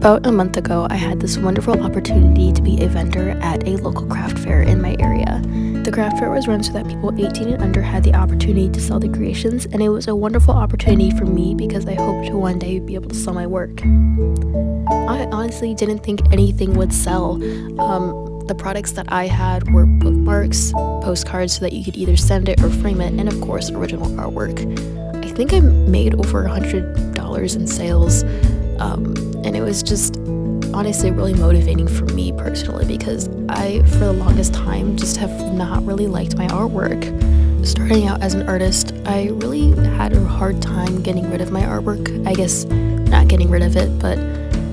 About a month ago, I had this wonderful opportunity to be a vendor at a local craft fair in my area. The craft fair was run so that people 18 and under had the opportunity to sell their creations, and it was a wonderful opportunity for me because I hoped to one day be able to sell my work. I honestly didn't think anything would sell. The products that I had were bookmarks, postcards so that you could either send it or frame it, and of course original artwork. I think I made over $100 in sales. And it was just honestly really motivating for me personally because I, for the longest time, just have not really liked my artwork. Starting out as an artist, I really had a hard time getting rid of my artwork. I guess not getting rid of it, but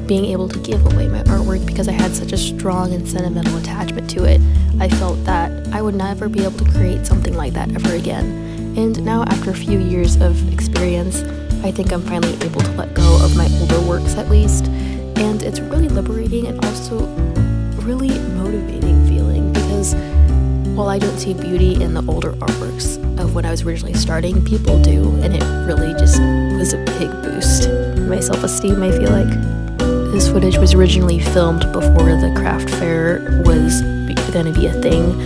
being able to give away my artwork because I had such a strong and sentimental attachment to it. I felt that I would never be able to create something like that ever again. And now, after a few years of experience, I think I'm finally able to let go of my older works at least, and it's really liberating and also really motivating feeling because while I don't see beauty in the older artworks of when I was originally starting, people do, and it really just was a big boost in my self-esteem. I feel like this footage was originally filmed before the craft fair was going to be a thing,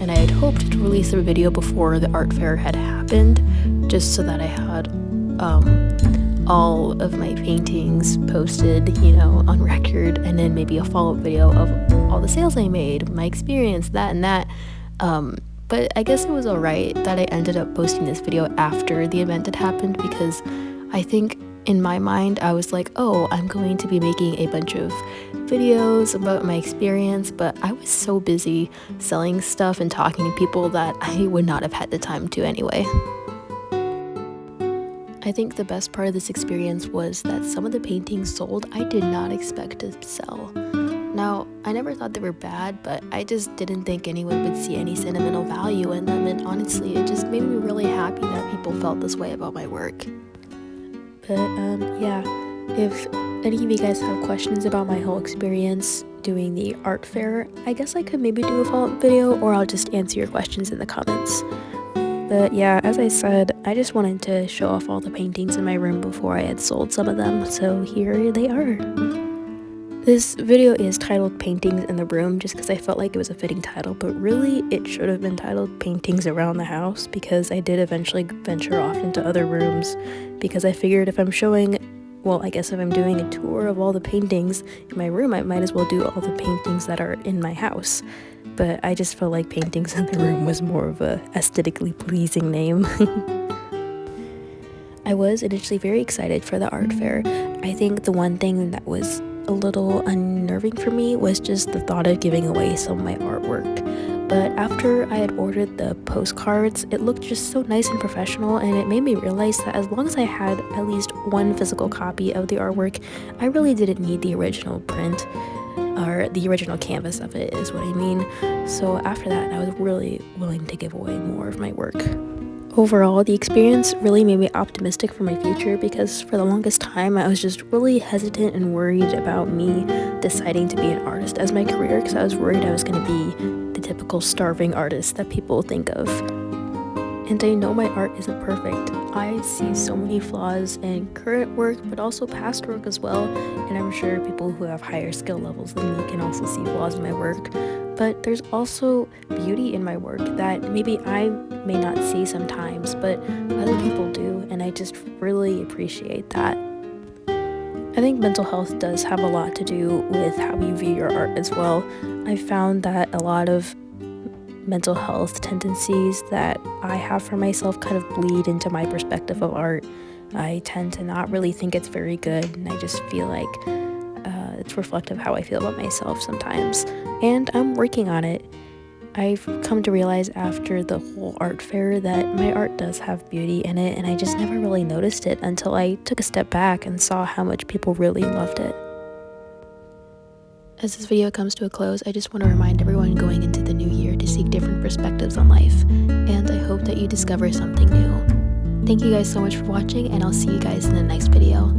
and I had hoped to release a video before the art fair had happened just so that I had all of my paintings posted, on record, and then maybe a follow-up video of all the sales I made, my experience, that and that. But I guess it was alright that I ended up posting this video after the event had happened because I think in my mind I was like, oh, I'm going to be making a bunch of videos about my experience, but I was so busy selling stuff and talking to people that I would not have had the time to anyway. I think the best part of this experience was that some of the paintings sold I did not expect to sell. Now, I never thought they were bad, but I just didn't think anyone would see any sentimental value in them, and honestly, it just made me really happy that people felt this way about my work. But yeah, if any of you guys have questions about my whole experience doing the art fair, I guess I could maybe do a follow-up video, or I'll just answer your questions in the comments. But yeah, as I said, I just wanted to show off all the paintings in my room before I had sold some of them, so here they are. This video is titled Paintings in the Room just because I felt like it was a fitting title, but really it should have been titled Paintings Around the House because I did eventually venture off into other rooms because I figured if I'm doing a tour of all the paintings in my room, I might as well do all the paintings that are in my house. But I just felt like Paintings in the Room was more of a aesthetically pleasing name. I was initially very excited for the art fair. I think the one thing that was a little unnerving for me was just the thought of giving away some of my artwork. But after I had ordered the postcards, it looked just so nice and professional, and it made me realize that as long as I had at least one physical copy of the artwork, I really didn't need the original print, or the original canvas of it is what I mean. So after that, I was really willing to give away more of my work. Overall, the experience really made me optimistic for my future because for the longest time I was just really hesitant and worried about me deciding to be an artist as my career because I was worried I was going to be the typical starving artist that people think of. And I know my art isn't perfect. I see so many flaws in current work, but also past work as well, and I'm sure people who have higher skill levels than me can also see flaws in my work. But there's also beauty in my work that maybe I may not see sometimes, but other people do, and I just really appreciate that. I think mental health does have a lot to do with how you view your art as well. I found that a lot of mental health tendencies that I have for myself kind of bleed into my perspective of art. I tend to not really think it's very good, and I just feel like it's reflective of how I feel about myself sometimes, and I'm working on it. I've come to realize after the whole art fair that my art does have beauty in it, and I just never really noticed it until I took a step back and saw how much people really loved it. As this video comes to a close, I just want to remind everyone going into the new year to seek different perspectives on life, and I hope that you discover something new. Thank you guys so much for watching, and I'll see you guys in the next video.